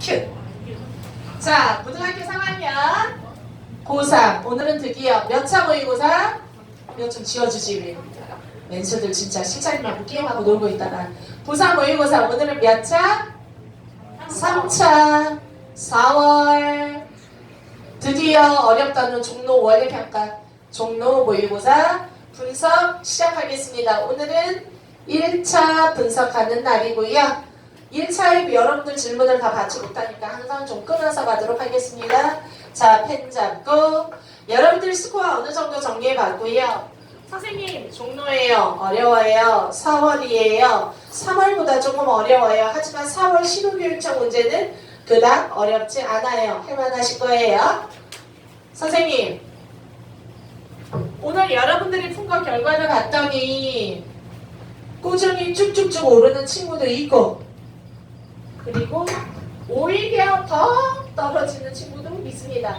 큐. 자, 고등학교 3학년 고3 오늘은 드디어 몇 차 모의고사? 이거 좀 지어주지. 멘수들 진짜 실장님하고 게임하고 놀고 있다가 고3 모의고사 오늘은 몇 차? 3차 4월 드디어 어렵다는 종로 원래평가 종로 모의고사 분석 시작하겠습니다. 오늘은 1차 분석하는 날이고요. 1차에 여러분들 질문을 다 받지 못하니까 항상 좀 끊어서 가도록 하겠습니다. 자, 펜 잡고 여러분들 스코어 어느 정도 정리해 봤고요. 선생님 종로예요. 어려워요. 4월이에요. 3월보다 조금 어려워요. 하지만 4월 시도교육청 문제는 그닥 어렵지 않아요. 할만하실 거예요. 선생님 오늘 여러분들이 푼 거 결과를 봤더니 꾸준히 쭉쭉쭉 오르는 친구도 있고 그리고 오히려 더 떨어지는 친구도 있습니다.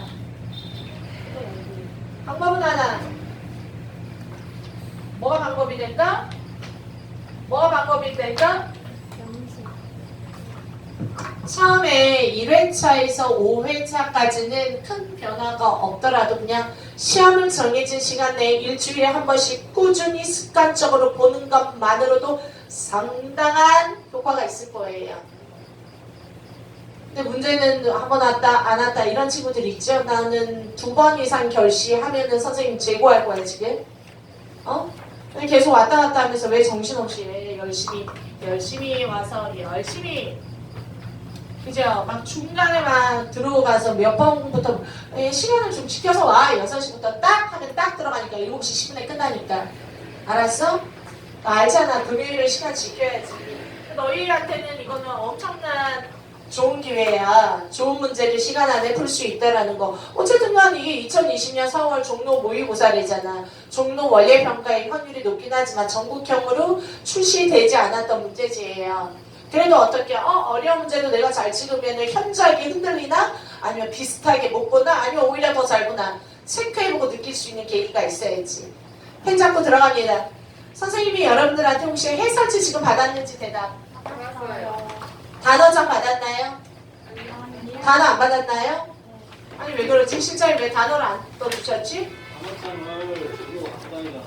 방법은 하나. 뭐가 방법이 될까? 뭐가 방법이 될까? 처음에 1회차에서 5회차까지는 큰 변화가 없더라도 그냥 시험을 정해진 시간 내에 일주일에 한 번씩 꾸준히 습관적으로 보는 것만으로도 상당한 효과가 있을 거예요. 근데 문제는 한 번 왔다 안 왔다 이런 친구들 있죠. 나는 2번 이상 결시하면은 선생님 재고할 거야 지금. 계속 왔다 갔다 하면서 왜 정신없이 해. 열심히 와서 열심히 그죠? 막 중간에 막 들어가서 몇 번부터 시간을 좀 지켜서 와. 6시부터 딱 하면 딱 들어가니까 7시 10분에 끝나니까. 알았어? 알잖아. 금요일에 시간 지켜야지. 너희한테는 이거는 엄청난 좋은 기회야. 좋은 문제를 시간 안에 풀 수 있다라는 거. 어쨌든 간 이게 2020년 4월 종로 모의고사래잖아. 종로 원래평가의 확률이 높긴 하지만 전국형으로 출시되지 않았던 문제지예요. 그래도 어떻게 어려운 문제도 내가 잘 찍으면 현저하게 흔들리나? 아니면 비슷하게 못 보나? 아니면 오히려 더 잘 보나? 체크해보고 느낄 수 있는 계기가 있어야지. 펜 잡고 들어갑니다. 선생님이 여러분들한테 혹시 해설지 지금 받았는지 대답. 받았어요. 단어장 받았나요? 단어 안 받았나요? 아니 왜 그러지? 실장님 왜 단어를 안 떠주셨지? 단어장을 들고 갖고 다니잖아.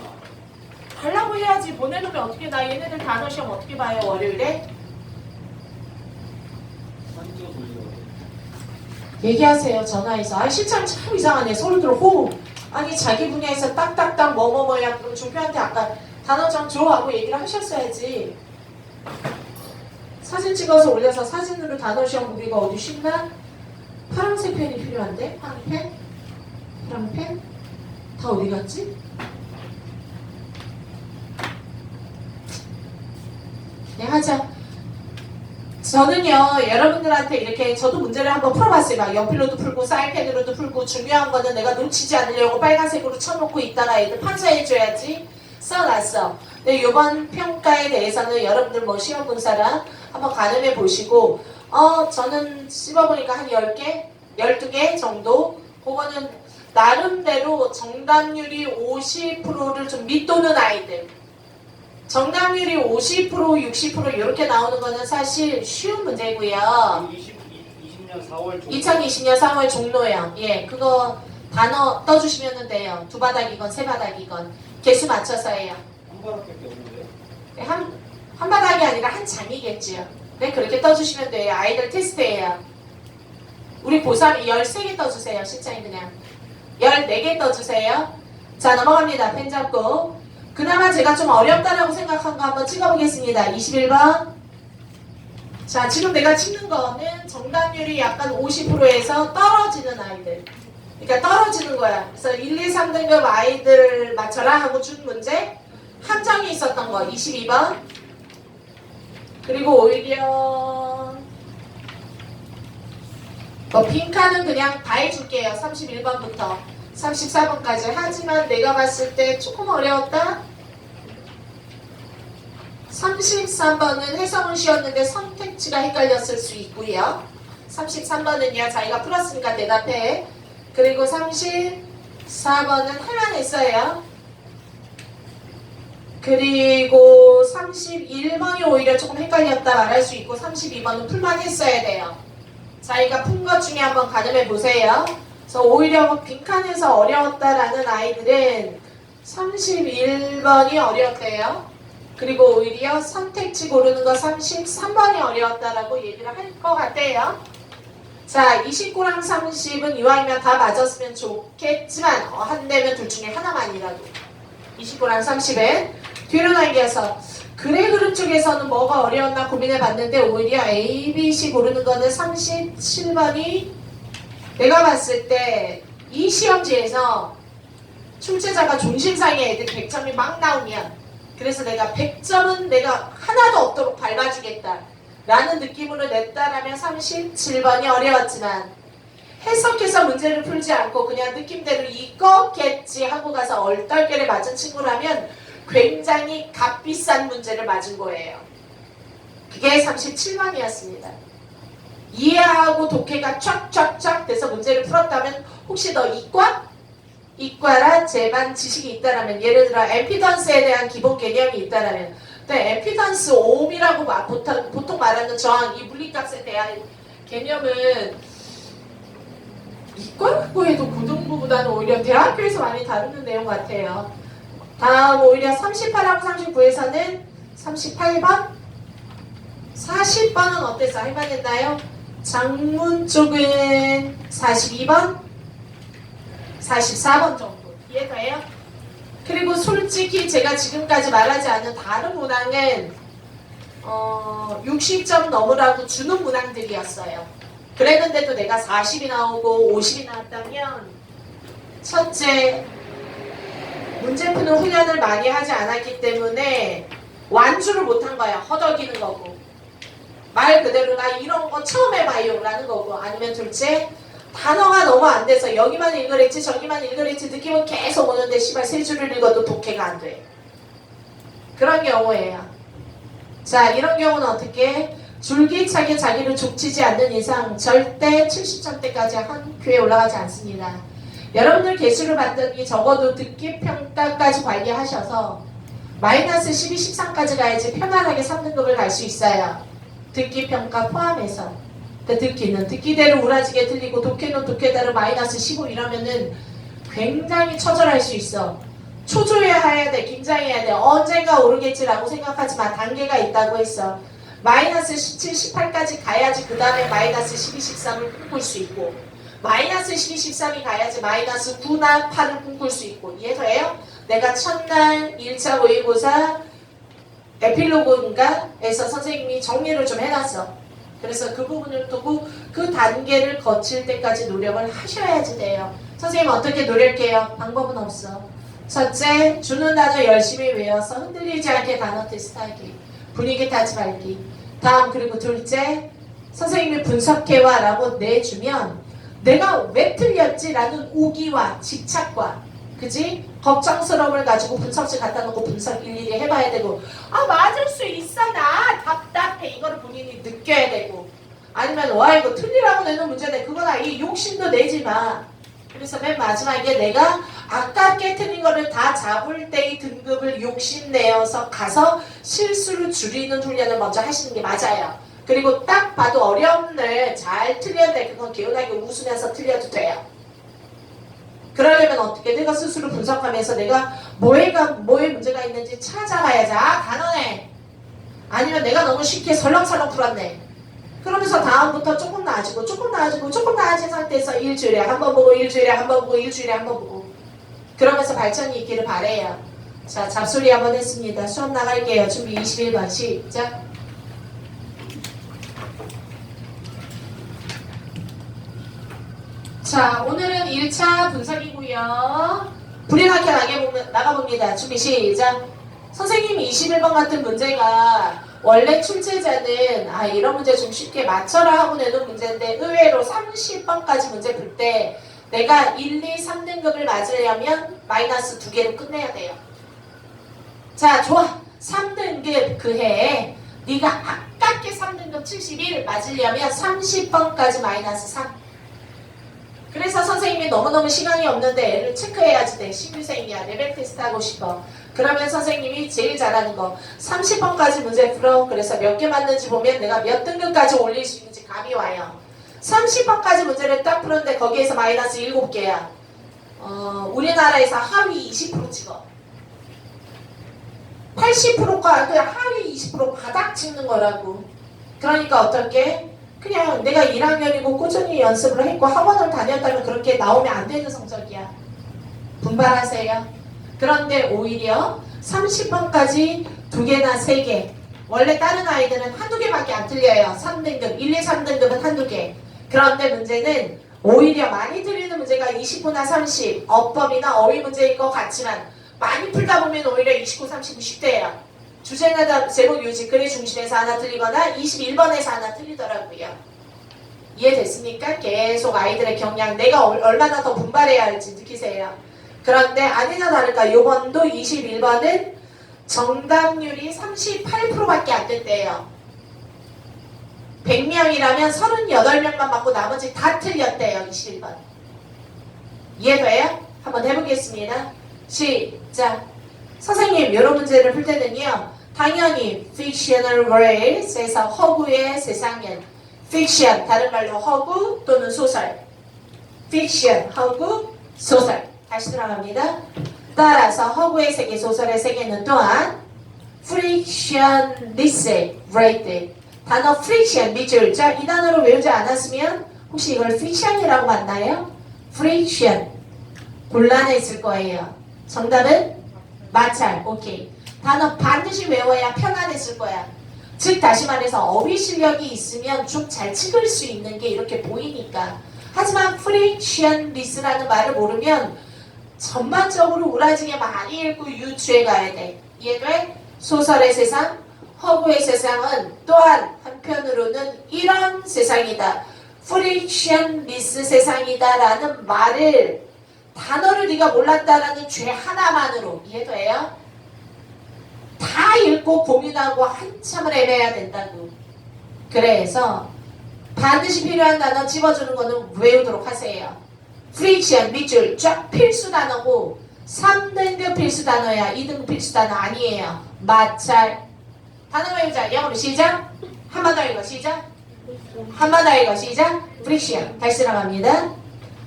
달라고 해야지. 보내놓으면 어떻게 나 얘네들 단어 시험 어떻게 봐요 월요일에? 사진 찍어 돌리려고. 얘기하세요 전화해서. 실장 참 이상하네. 소리 들어 호흡. 아니 자기 분야에서 딱딱딱 뭐뭐뭐야. 그럼 종표한테 아까 단어장 줘 하고 얘기를 하셨어야지. 사진 찍어서 올려서 사진으로 단어 시험 우리가 어디 쉽나? 파란색 펜이 필요한데? 파란 펜? 파란 펜? 다 어디 갔지? 네, 하자. 저는요, 여러분들한테 이렇게 저도 문제를 한번 풀어봤어요. 막 연필로도 풀고 사인펜으로도 풀고 중요한 거는 내가 놓치지 않으려고 빨간색으로 쳐놓고 있다가 애들 판사해줘야지 써놨어. 근데 이번 평가에 대해서는 여러분들 뭐 시험 본 사람 한번 가늠해 보시고 저는 씹어보니까 한 10개? 12개 정도? 그거는 나름대로 정답률이 50%를 좀 밑도는 아이들 정답률이 50%, 60% 이렇게 나오는 거는 사실 쉬운 문제고요. 20년 4월 중. 2020년 3월 종로형. 예, 그거 단어 떠주시면 돼요. 2바닥이건 3바닥이건 개수 맞춰서 해요. 한 바닥밖에 없는데. 한 바닥이 아니라 한 장이겠지요. 네, 그렇게 떠주시면 돼요. 아이들 테스트예요. 우리 고3이 13개 떠주세요. 실장님 그냥 14개 떠주세요. 자, 넘어갑니다. 펜 잡고. 그나마 제가 좀 어렵다라고 생각한 거 한번 찍어보겠습니다. 21번. 자, 지금 내가 찍는 거는 정답률이 약간 50%에서 떨어지는 아이들. 그러니까 떨어지는 거야. 그래서 1, 2, 3등급 아이들 맞춰라 하고 준 문제. 함정이 있었던 거 22번. 그리고 오히려 빈칸은 그냥 다 해줄게요. 31번부터 34번까지. 하지만 내가 봤을 때 조금 어려웠다. 33번은 해석은 쉬웠는데 선택지가 헷갈렸을 수 있고요. 33번은요 자기가 풀었으니까 대답해. 그리고 34번은 할만했어요. 그리고 31번이 오히려 조금 헷갈렸다 말할 수 있고 32번은 풀만 했어야 돼요. 자기가 푼 것 중에 한번 가늠해 보세요. 그래서 오히려 빈칸에서 어려웠다라는 아이들은 31번이 어려웠대요. 그리고 오히려 선택지 고르는 거 33번이 어려웠다라고 얘기를 할 것 같아요. 자, 29랑 30은 이왕이면 다 맞았으면 좋겠지만 한 대면 둘 중에 하나만이라도 29랑 30은 뒤로 넘겨서 글의 그룹 쪽에서는 뭐가 어려웠나 고민해 봤는데 오히려 A, B, C 고르는 거는 37번이 내가 봤을 때 이 시험지에서 출제자가 종신상의 애들 100점이 막 나오면 그래서 내가 100점은 내가 하나도 없도록 밟아주겠다 라는 느낌으로 냈다라면 37번이 어려웠지만 해석해서 문제를 풀지 않고 그냥 느낌대로 이거겠지 하고 가서 얼떨결에 맞은 친구라면 굉장히 값비싼 문제를 맞은 거예요. 그게 37번이었습니다. 이해하고 독해가 쫙쫙쫙 돼서 문제를 풀었다면 혹시 너 이과? 이과라 제반 지식이 있다라면 예를 들어 엠피던스에 대한 기본 개념이 있다라면 엠피던스 오음이라고 보통 말하는 저항 이 물리값에 대한 개념은 이과학부에도 고등부보다는 오히려 대학교에서 많이 다루는 내용 같아요. 다음 오히려 38하고 39에서는 38번 40번은 어땠어? 할만했나요? 장문 쪽은 42번 44번 정도 이해가요? 그리고 솔직히 제가 지금까지 말하지 않은 다른 문항은 60점 넘으라고 주는 문항들이었어요. 그랬는데도 내가 40이 나오고 50이 나왔다면 첫째 문제 푸는 훈련을 많이 하지 않았기 때문에 완주를 못한 거야. 허덕이는 거고 말 그대로 나 이런 거 처음 해봐요 라는 거고 아니면 둘째 단어가 너무 안 돼서 여기만 읽으랬지 저기만 읽으랬지 느낌은 계속 오는데 씨발 세 줄을 읽어도 독해가 안 돼. 그런 경우예요. 자, 이런 경우는 어떻게? 줄기차게 자기를 족치지 않는 이상 절대 70점대까지 한 큐에 올라가지 않습니다. 여러분들 개수를 봤더니 적어도 듣기 평가까지 관리하셔서 마이너스 12, 13까지 가야지 편안하게 3등급을 갈 수 있어요. 듣기 평가 포함해서. 듣기는 듣기대로 우라지게 들리고 독해는 독해대로 마이너스 15 이러면은 굉장히 처절할 수 있어. 초조해야 돼. 긴장해야 돼. 언젠가 오르겠지라고 생각하지만 단계가 있다고 했어. 마이너스 17, 18까지 가야지 그 다음에 마이너스 12, 13을 꿈꿀 수 있고 마이너스 12, 13이 가야지 마이너스 9나 8을 꿈꿀 수 있고 이해돼요? 내가 첫날 1차 모의고사 에필로그인가? 에서 선생님이 정리를 좀 해놨어. 그래서 그 부분을 두고 그 단계를 거칠 때까지 노력을 하셔야지 돼요. 선생님 어떻게 노력해요? 방법은 없어. 첫째, 주는 단어 열심히 외워서 흔들리지 않게 단어 테스트하기. 분위기 타지 말기. 다음 그리고 둘째, 선생님이 분석해와 라고 내주면 내가 왜 틀렸지? 라는 우기와 집착과 그지? 걱정스러움을 가지고 분석실 갖다 놓고 분석 일일이 해봐야 되고 아 맞을 수 있어 나 답답해 이거를 본인이 느껴야 되고 아니면 와 이거 틀리라고 내는 문제네 그거나 이 욕심도 내지 마. 그래서 맨 마지막에 내가 아깝게 틀린 거를 다 잡을 때의 등급을 욕심내어서 가서 실수를 줄이는 훈련을 먼저 하시는 게 맞아요. 그리고 딱 봐도 어려운 날 잘 틀렸는데 그건 개운하게 웃으면서 틀려도 돼요. 그러려면 어떻게 내가 스스로 분석하면서 내가 뭐에 문제가 있는지 찾아가야지. 아 단어네. 아니면 내가 너무 쉽게 설렁설렁 풀었네. 그러면서 다음부터 조금 나아지고 조금 나아지고 조금 나아진 상태에서 일주일에 한 번 보고 일주일에 한 번 보고 일주일에 한 번 보고 그러면서 발전이 있기를 바래요. 자 잡소리 한번 했습니다. 수업 나갈게요. 준비 21번 시작. 자 오늘은 1차 분석이고요. 불이 나게 나가봅니다. 준비 시작. 선생님 21번 같은 문제가 원래 출제자는 아 이런 문제 좀 쉽게 맞춰라 하고 내는 문제인데 의외로 30번까지 문제 풀 때 내가 1, 2, 3등급을 맞으려면 마이너스 2개로 끝내야 돼요. 자 좋아. 3등급 그 해에 네가 아깝게 3등급 71 맞으려면 30번까지 마이너스 3. 그래서 선생님이 너무너무 시간이 없는데 애를 체크해야지 돼. 신규생이야. 레벨 테스트 하고 싶어. 그러면 선생님이 제일 잘하는 거 30번까지 문제 풀어. 그래서 몇 개 맞는지 보면 내가 몇 등급까지 올릴 수 있는지 감이 와요. 30번까지 문제를 딱 푸는데 거기에서 마이너스 7개야. 우리나라에서 하위 20% 찍어. 80%가 그 하위 20% 바닥 찍는 거라고. 그러니까 어떻게? 그냥 내가 1학년이고 꾸준히 연습을 했고 학원을 다녔다면 그렇게 나오면 안 되는 성적이야. 분발하세요. 그런데 오히려 30번까지 2개나 3개. 원래 다른 아이들은 한두 개밖에 안 틀려요. 3등급, 1, 2, 3등급은 한두 개. 그런데 문제는 오히려 많이 틀리는 문제가 29나 30, 어법이나 어휘 문제인 것 같지만 많이 풀다 보면 오히려 29, 30, 10대예요. 주제나 제목 유지, 글의 중심에서 하나 틀리거나 21번에서 하나 틀리더라고요. 이해됐습니까? 계속 아이들의 경량, 내가 얼마나 더 분발해야 할지 느끼세요. 그런데 아니나 다를까 요번도 21번은 정답률이 38%밖에 안 된대요. 100명이라면 38명만 맞고 나머지 다 틀렸대요. 21번. 이해돼요? 한번 해보겠습니다. 시작. 선생님, 이런 문제를 풀 때는요. 당연히 fictional worlds에서 허구의 세상은 fiction, 다른 말로 허구 또는 소설. fiction, 허구, 소설. 다시 들어갑니다. 따라서 허구의 세계, 소설의 세계는 또한 frictionless world. 단어 friction, 밑줄. 자, 이 단어를 외우지 않았으면 혹시 이걸 fiction이라고 맞나요? friction. 곤란했을 거예요. 정답은 마찰. 오케이. 단어 반드시 외워야 편안했을 거야. 즉 다시 말해서 어휘 실력이 있으면 좀 잘 찍을 수 있는 게 이렇게 보이니까. 하지만 frictionless라는 말을 모르면 전반적으로 우라지게 많이 읽고 유추해 가야 돼. 이해돼? 소설의 세상, 허구의 세상은 또한 한편으로는 이런 세상이다. frictionless 세상이다 라는 말을 단어를 네가 몰랐다라는 죄 하나만으로 이해돼요? 다 읽고 고민하고 한참을 애매해야 된다고. 그래서 반드시 필요한 단어 집어주는 거는 외우도록 하세요. friction, 밑줄 쫙 필수 단어고 3등급 필수 단어야. 2등급 필수 단어 아니에요. 마찰. 단어 외우자. 영어로 시작. 한 번 더 읽어. 시작. 한 번 더 읽어. 시작. friction. 다시 들어갑니다.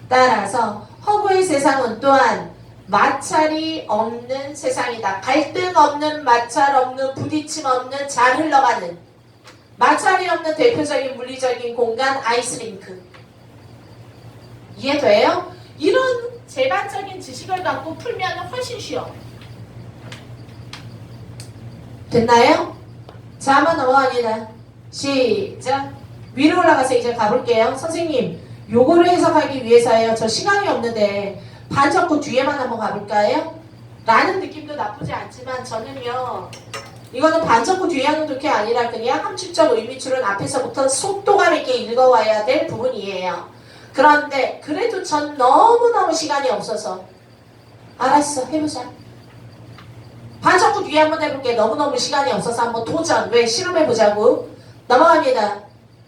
따라서 허구의 세상은 또한 마찰이 없는 세상이다. 갈등 없는, 마찰 없는, 부딪힘 없는, 잘 흘러가는, 마찰이 없는 대표적인 물리적인 공간 아이스링크. 이해돼요? 이런 제반적인 지식을 갖고 풀면 훨씬 쉬워. 됐나요? 자, 한번 넘어갑니다. 시작. 위로 올라가서 이제 가볼게요. 선생님, 요거를 해석하기 위해서요. 저 시간이 없는데 반 접고 뒤에만 한번 가볼까요? 라는 느낌도 나쁘지 않지만 저는요. 이거는 반 접고 뒤에 하는 게 아니라 그냥 함축적 의미줄은 앞에서부터 속도감 있게 읽어와야 될 부분이에요. 그런데 그래도 전 너무너무 시간이 없어서 알았어, 해보자. 반 접고 뒤에 한번 해볼게. 너무너무 시간이 없어서 한번 도전. 왜? 실험해보자고. 넘어갑니다.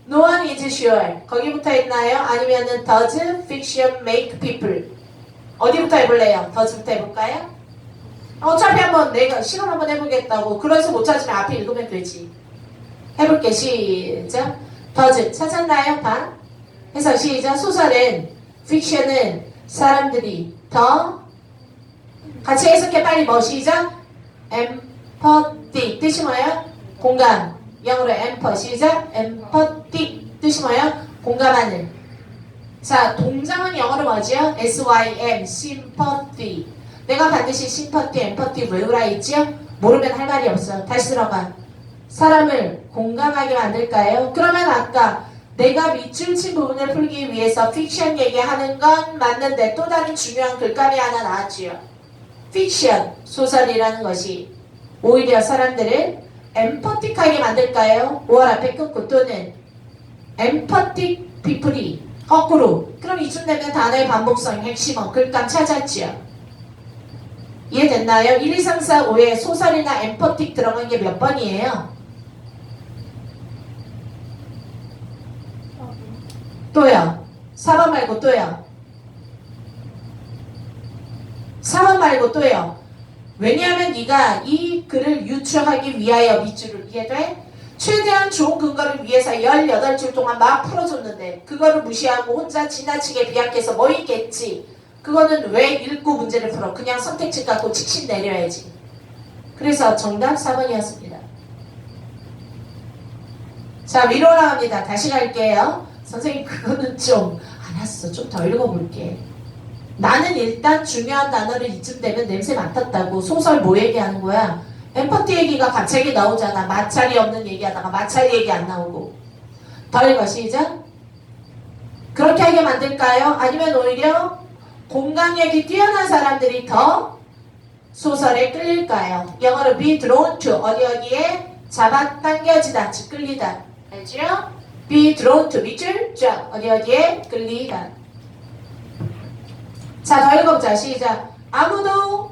No one is sure. 거기부터 있나요? 아니면은 does fiction make people? 어디부터 해볼래요? does부터 해볼까요? 어차피 한번 내가 실험 한번 해보겠다고. 그래서 못 찾으면 앞에 읽으면 되지. 해볼게. 시작. does 찾았나요? 반? 해서 시작. 소설은 fiction은 사람들이 더 같이 해석해 빨리. 뭐 시작. empathy 뜻이 뭐예요? 공감. 영어로 emp 시작. empathy 뜻이 뭐예요? 공감하는. 자, 동장은 영어로 뭐죠? SYM sympathy. 내가 반드시 sympathy, empathy 외우라 했죠? 모르면 할 말이 없어. 다시 들어가. 사람을 공감하게 만들까요? 그러면 아까 내가 밑줄 친 부분을 풀기 위해서 픽션 얘기하는 건 맞는데 또 다른 중요한 글감이 하나 나왔지요. 픽션, 소설이라는 것이 오히려 사람들을 엠퍼틱하게 만들까요? 5월 앞에 끊고 또는 엠퍼틱 피플이 거꾸로. 그럼 이쯤 되면 단어의 반복성, 핵심어, 글감 찾았지요. 이해됐나요? 1, 2, 3, 4, 5에 소설이나 엠퍼틱 들어간 게 몇 번이에요? 또요. 4번 말고 또요. 4번 말고 또요. 왜냐하면 네가 이 글을 유추하기 위하여 밑줄을 이해돼? 최대한 좋은 근거를 위해서 18줄 동안 막 풀어줬는데 그거 그거를 무시하고 혼자 지나치게 비약해서 뭐 있겠지. 그거는 왜 읽고 문제를 풀어. 그냥 선택지 갖고 직신 내려야지. 그래서 정답 4번이었습니다. 자, 위로 올라갑니다. 다시 갈게요. 선생님 그거는 좀 알았어. 좀 더 읽어볼게. 나는 일단 중요한 단어를 이쯤 되면 냄새 맡았다고. 소설 뭐 얘기하는 거야? 엠퍼티 얘기가 갑자기 나오잖아. 마찰이 없는 얘기하다가 마찰 얘기 안 나오고. 더 읽어. 시작. 그렇게 하게 만들까요? 아니면 오히려 공감력이 뛰어난 사람들이 더 소설에 끌릴까요? 영어로 be drawn to. 어디에 잡아당겨지다. 즉 끌리다. 알죠? be drawn to. 밑줄 쫙. 어디에 끌리다. 자, 더 읽어보자. 시작. 아무도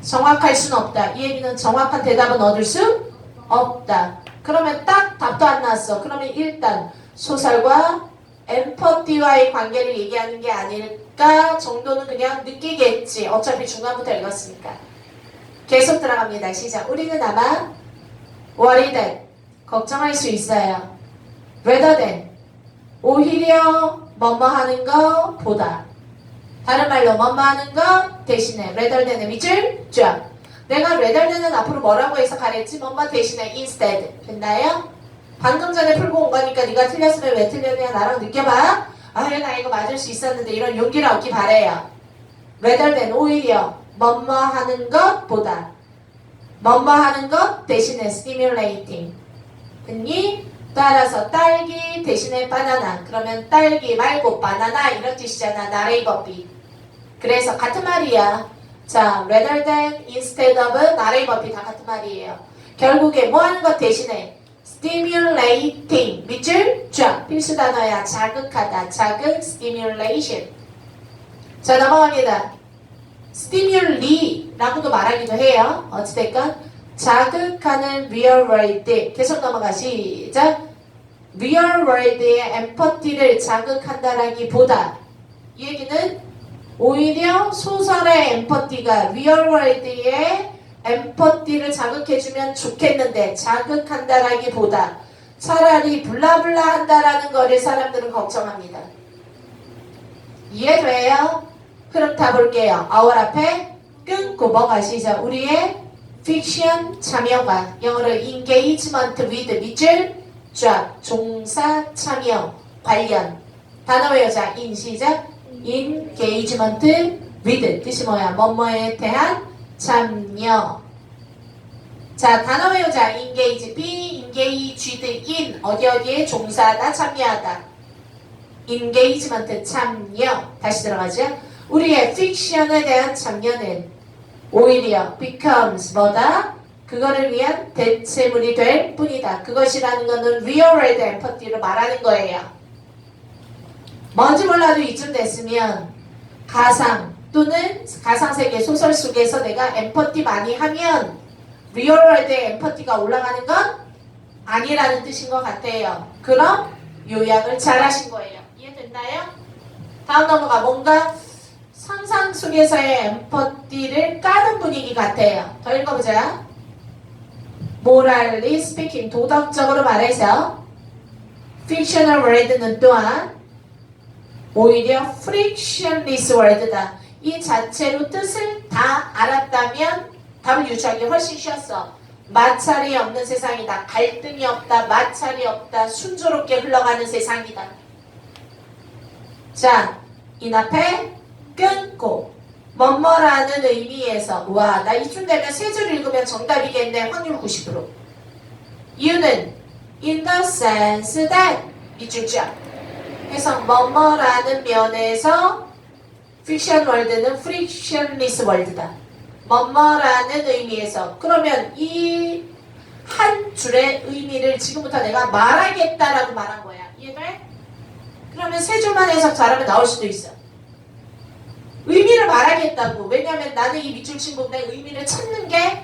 정확할 수는 없다. 이 얘기는 정확한 대답은 얻을 수 없다. 그러면 딱 답도 안 나왔어. 그러면 일단 소설과 엠퍼티와의 관계를 얘기하는 게 아닐까 정도는 그냥 느끼겠지. 어차피 중간부터 읽었으니까. 계속 들어갑니다. 시작. 우리는 아마 worry that 걱정할 수 있어요. rather than 오히려 뭐뭐 하는 것보다. 다른 말로 뭐뭐 하는 것 대신에 rather than의 밑줄 쫙. 내가 rather than은 앞으로 뭐라고 해서 가랬지? 뭐뭐 대신에 instead. 됐나요? 방금 전에 풀고 온 거니까 네가 틀렸으면 왜 틀렸냐 나랑 느껴봐. 아, 나 이거 맞을 수 있었는데 이런 용기를 얻기 바래요. rather than 오히려 뭐뭐 하는 것보다. 뭐뭐 하는 것 대신에 stimulating. 됐니? 따라서 딸기 대신에 바나나. 그러면 딸기 말고 바나나 이런 뜻이잖아. 나레이버비. 그래서 같은 말이야. 자, rather than, instead of, 나레이버비 다 같은 말이에요. 결국에 뭐 하는 것 대신에 stimulating. 밑줄 쫙. 필수 단어야. 자극하다. 자극, stimulation. 자, 넘어갑니다. stimuli 라고도 말하기도 해요. 어찌됐건 자극하는 real world. 계속 넘어가. 시작. real world의 엠퍼티를 자극한다라기보다 이 얘기는 오히려 소설의 엠퍼티가 real world의 엠퍼티를 자극해주면 좋겠는데 자극한다라기보다 차라리 블라블라 한다라는 거를 사람들은 걱정합니다. 이해돼요? 흐름 타볼게요. our 앞에 끊고 뭐가시죠? 우리의 픽션 참여가 영어로 engagement with 밑줄 쫙 종사 참여 관련 단어 외우자 in 시작 engagement with 뜻이 뭐야? 뭐뭐에 대한 참여. 자, 단어 외우자 engage be engaged in 어디에 종사하다 참여하다 engagement 참여. 다시 들어가죠. 우리의 픽션에 대한 참여는 오히려 becomes 뭐다? 그거를 위한 대체물이 될 뿐이다. 그것이라는 것은 real world empathy로 말하는 거예요. 뭔지 몰라도 이쯤 됐으면 가상 또는 가상세계 소설 속에서 내가 엠퍼티 많이 하면 real world의 엠퍼티가 올라가는 건 아니라는 뜻인 것 같아요. 그럼 요약을 잘 하신 거예요. 이해됐나요? 다음 넘어가. 뭔가 상상 속에서의 엠퍼티를 까는 분위기 같아요. 더 읽어보자. morally speaking 도덕적으로 말해서 fictional world는 또한 오히려 frictionless world다. 이 자체로 뜻을 다 알았다면 답을 유추하기 훨씬 쉬웠어. 마찰이 없는 세상이다. 갈등이 없다. 마찰이 없다. 순조롭게 흘러가는 세상이다. 자, 이 앞에 끊고 뭐뭐라는 의미에서 와, 나 이쯤 되면 세 줄 읽으면 정답이겠네. 확률 90%. 이유는 in the sense that 밑줄 쫙 해서 뭐뭐라는 면에서 fiction world는 frictionless world다. 뭐뭐라는 의미에서. 그러면 이 한 줄의 의미를 지금부터 내가 말하겠다라고 말한 거야. 이해돼? 그러면 세 줄만 해석 잘하면 나올 수도 있어. 의미를 말하겠다고. 왜냐면 나는 이 밑줄 친 부분에 의미를 찾는 게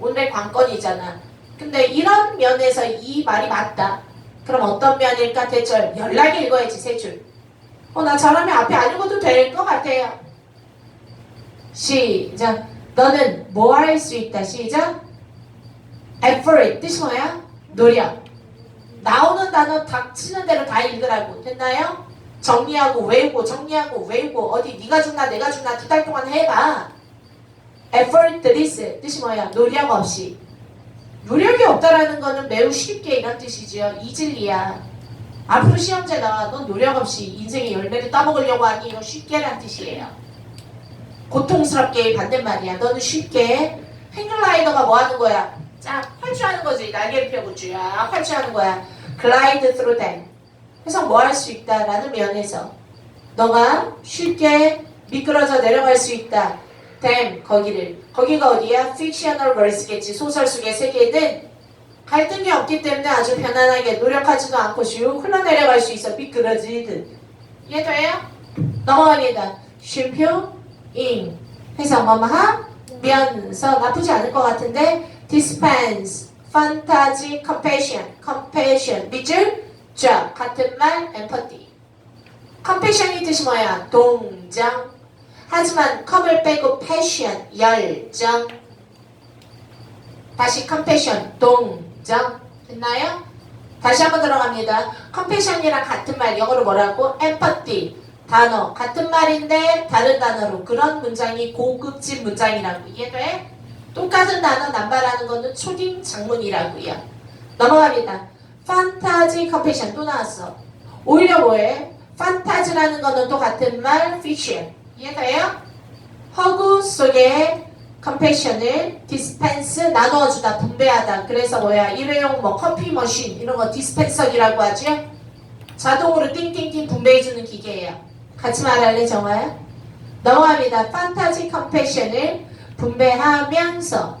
오늘의 관건이잖아. 근데 이런 면에서 이 말이 맞다. 그럼 어떤 면일까? 대절 연락이 읽어야지. 세 줄. 나 잘하면 앞에 안 읽어도 될 것 같아요. 시작. 너는 뭐 할 수 있다. 시작. effort 뜻이 뭐야? 노력. 나오는 단어 닥치는 대로 다 읽으라고. 됐나요? 정리하고 외우고 정리하고 외우고 어디 네가 죽나 내가 죽나 2달 동안 해봐. effortless 뜻이 뭐야? 노력 없이. 노력이 없다라는 거는 매우 쉽게 이런 뜻이지요. 이질리야. 앞으로 시험제 나와. 넌 노력 없이 인생의 열매를 따먹으려고 하니 이거 쉽게란 뜻이에요. 고통스럽게 반대말이야. 너는 쉽게 행글라이더가 뭐 하는 거야? 쫙 활주하는 거지. 날개를 펴고 쫙 활주하는 거야. glide through them. 그래서 뭐 할 수 있다라는 면에서 너가 쉽게 미끄러져 내려갈 수 있다. them 거기가 어디야? fictional verse겠지. 소설 속의 세계는 갈등이 없기 때문에 아주 편안하게 노력하지도 않고 슉 흘러내려갈 수 있어. 미끄러지듯. 이해돼요? 넘어갑니다. 쉼표 ing 해서 뭐하면서 나쁘지 않을 것 같은데 dispense, fantasy, compassion 밑줄 쫙 같은 말 empathy. compassion이 뜻이 뭐야? 동정. 하지만 컴을 빼고 passion 열정. 다시 compassion 동정. 됐나요? 다시 한번 들어갑니다. compassion이랑 같은 말 영어로 뭐라고? empathy 단어 같은 말인데 다른 단어로 그런 문장이 고급진 문장이라고. 이해돼? 똑같은 단어 남발하는 거는 초딩 장문이라고요. 넘어갑니다. 판타지 컴패션 또 나왔어. 오히려 뭐해? 판타지라는 거는 또 같은 말 fiction. 이해돼요? 허구 속에 컴패션을 디스펜스 나누어주다 분배하다. 그래서 뭐야? 일회용 뭐 커피 머신 이런 거 디스펜서기라고 하죠. 자동으로 띵띵띵 분배해주는 기계예요. 같이 말할래 정화야? 넘어갑니다. 판타지 컴패션을 분배하면서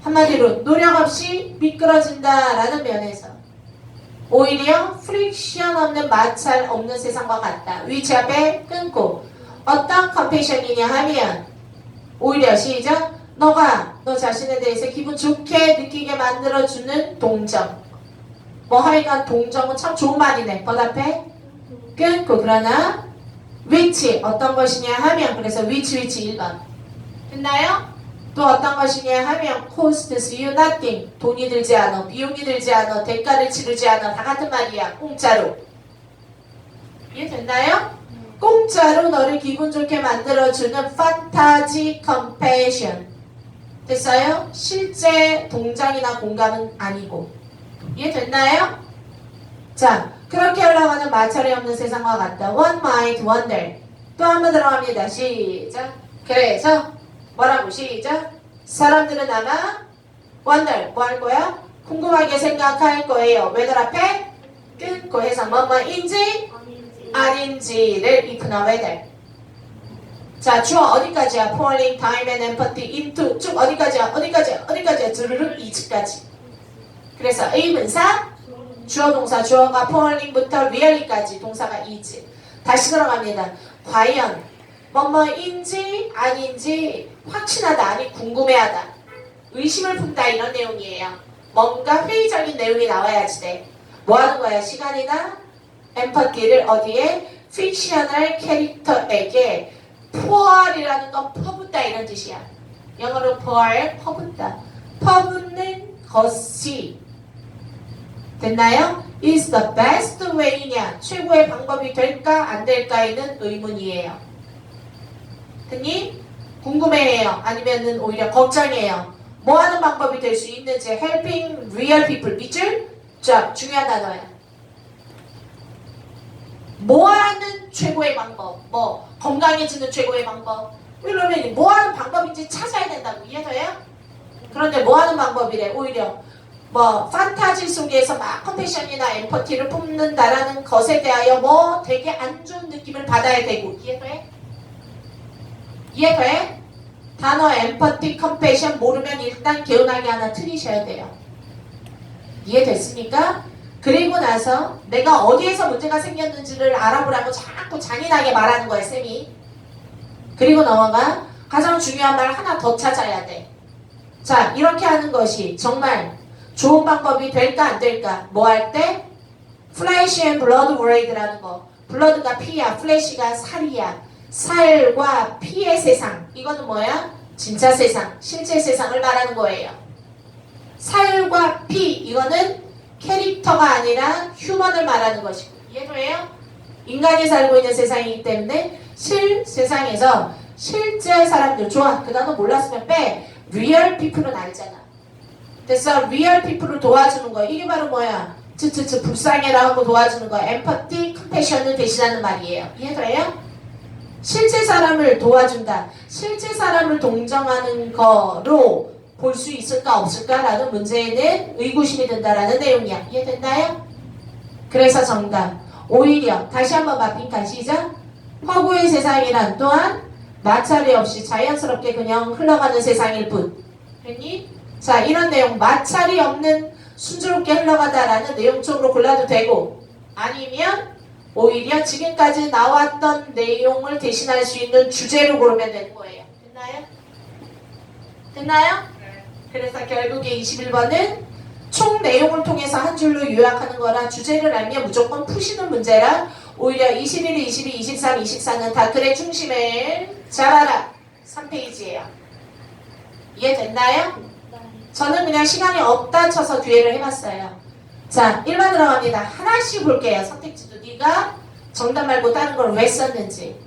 한마디로 노력 없이 미끄러진다라는 면에서 오히려 프릭션 없는 마찰 없는 세상과 같다. 위치 앞에 끊고 어떤 컴패션이냐 하면 오히려 시작 너가 너 자신에 대해서 기분 좋게 느끼게 만들어주는 동정. 뭐 하여간 동정은 참 좋은 말이네. 번 앞에 끊고 그러나 which 어떤 것이냐 하면 그래서 which 1번 됐나요? 또 어떤 것이냐 하면 costs you nothing 돈이 들지 않아 비용이 들지 않아 대가를 치르지 않아 다 같은 말이야. 공짜로 이해됐나요? 공짜로 너를 기분 좋게 만들어주는 fantasy compassion 됐어요? 실제 동정이나 공감은 아니고 이해됐나요? 자 그렇게 흘러가는 마찰이 없는 세상과 같다. One might wonder. 또 한 번 들어갑니다. 시작. 그래서 뭐라고 시작. 사람들은 아마 wonder 뭐 할 거야? 궁금하게 생각할 거예요. whether 앞에 끊고 해서 뭐뭐인지 아닌지를 if나 whether. 자 주어 어디까지야? pouring time and empathy into 쭉 어디까지야? 주르륵 2층까지. 그래서 의문사 주어 동사 주어가 pouring부터 really까지 동사가 is. 다시 들어갑니다. 과연 뭐뭐인지 아닌지 확신하다 아니 궁금해하다 의심을 품다 이런 내용이에요. 뭔가 회의적인 내용이 나와야지 돼. 뭐 하는 거야? 시간이나 엠퍼티를 어디에? 픽셔널 캐릭터에게 pour이라는 건 퍼붓다 이런 뜻이야. 영어로 pour 퍼붓다. 퍼붓는 것이 됐나요? is the best way냐 최고의 방법이 될까 안 될까에는 의문이에요. 됐니? 궁금해해요. 아니면은 오히려 걱정해요. 뭐 하는 방법이 될 수 있는지 helping real people 밑줄 자 중요한 단어야. 뭐 하는 최고의 방법 뭐 건강해지는 최고의 방법 이러면 뭐 하는 방법인지 찾아야 된다고. 이해돼요? 그런데 뭐 하는 방법이래. 오히려 뭐 판타지 속에서 막 컴패션이나 엠퍼티를 뿜는다라는 것에 대하여 뭐 되게 안 좋은 느낌을 받아야 되고. 이해돼? 이해돼? 단어 엠퍼티, 컴패션 모르면 일단 개운하게 하나 틀리셔야 돼요. 이해됐습니까? 그리고 나서 내가 어디에서 문제가 생겼는지를 알아보라고 자꾸 잔인하게 말하는 거야 쌤이. 그리고 넘어가 가장 중요한 말 하나 더 찾아야 돼. 자 이렇게 하는 것이 정말 좋은 방법이 될까 안 될까? 뭐 할 때? Flesh and blood world라는 거. 블러드가 피야, 플래시가 살이야. 살과 피의 세상. 이거는 뭐야? 진짜 세상, 실제 세상을 말하는 거예요. 살과 피, 이거는 캐릭터가 아니라 휴먼을 말하는 것이고. 이해돼요? 인간이 살고 있는 세상이기 때문에 세상에서 실제 사람들. 좋아. 그 단어 몰랐으면 빼. 리얼 피플은 알잖아. 됐어? 리얼 피플을 도와주는 거. 이게 바로 뭐야? 불쌍해라 하고 도와주는 거. 엠퍼티, 컴패션을 대신하는 말이에요. 이해돼요? 실제 사람을 도와준다. 실제 사람을 동정하는 거로 볼 수 있을까 없을까라는 문제에는 의구심이 든다라는 내용이야. 이해됐나요? 그래서 정답. 오히려 다시 한번 마핑카 시작. 허구의 세상이란 또한 마찰이 없이 자연스럽게 그냥 흘러가는 세상일 뿐. 됐니? 자, 이런 내용 마찰이 없는 순조롭게 흘러가다라는 내용 쪽으로 골라도 되고, 아니면 오히려 지금까지 나왔던 내용을 대신할 수 있는 주제로 고르면 되는 거예요. 됐나요? 됐나요? 그래서 결국에 21번은 총 내용을 통해서 한 줄로 요약하는 거라 주제를 알면 무조건 푸시는 문제라 오히려 21, 22, 23, 24는 다 글의 중심을 잡아라. 3페이지예요. 이해됐나요? 저는 그냥 시간이 없다 쳐서 뒤에를 해봤어요. 자, 1번 들어갑니다. 하나씩 볼게요. 선택지도 네가 정답 말고 다른 걸 왜 썼는지.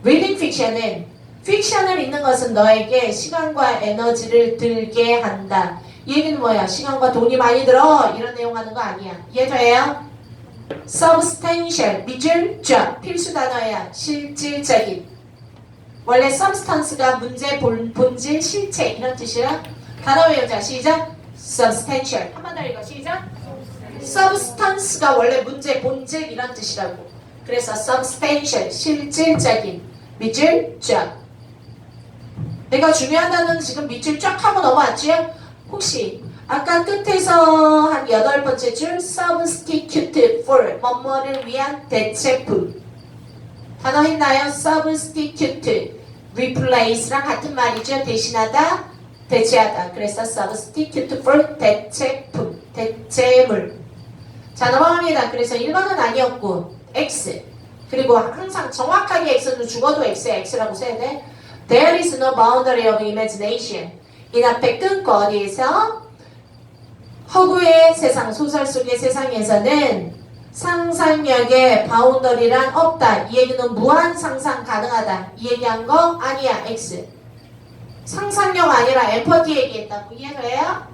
Reading fiction은 픽션을 읽는 것은 너에게 시간과 에너지를 들게 한다. 이 얘기는 뭐야? 시간과 돈이 많이 들어. 이런 내용 하는 거 아니야. 이해돼요? Substantial, 밑줄 쫙 필수 단어야. 실질적인. 원래 substance가 문제, 본질, 실체 이런 뜻이야. 단어 외우자. 시작. Substantial. 한 번 더 읽어. 시작. Substance가 원래 문제, 본질 이런 뜻이라고. 그래서 substantial, 실질적인. 밑줄 쫙. 내가 중요한 단어는 지금 밑줄 쫙 하고 넘어왔지요? 혹시 아까 끝에서 한 8번째 줄 substitute for 뭐뭐를 위한 대체품 단어 했나요? substitute replace랑 같은 말이죠. 대신하다, 대체하다. 그래서 substitute for 대체품, 대체물. 자, 넘어갑니다. 그래서 1번은 아니었고 X. 그리고 항상 정확하게 X는 죽어도 X야. X라고 써야 돼. There is no boundary of imagination. 이 앞에 끊고 어디에서? 허구의 세상, 소설 속의 세상에서는 상상력의 바운더리란 없다. 이 얘기는 무한 상상 가능하다. 이 얘기한 거 아니야. X. 상상력 아니라 엠퍼티 얘기했다고. 이해돼요?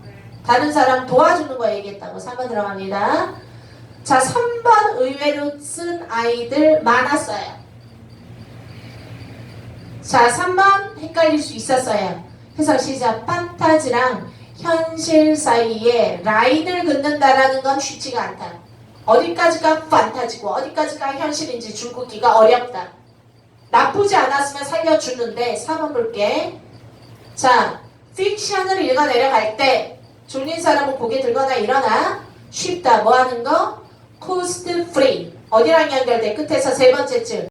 다른 사람 도와주는 거 얘기했다고. 3번 들어갑니다. 자, 3번 의외로 쓴 아이들 많았어요. 자, 3번 헷갈릴 수 있었어요. 해석 시작. 판타지랑 현실 사이에 라인을 긋는다라는 건 쉽지가 않다. 어디까지가 판타지고 어디까지가 현실인지 줄 긋기가 어렵다. 나쁘지 않았으면 살려주는데 4번 볼게. 자, 픽션을 읽어 내려갈 때 졸린 사람은 고개 들거나 일어나. 쉽다. 뭐 하는 거? cost free. 어디랑 연결돼? 끝에서 세 번째 줄.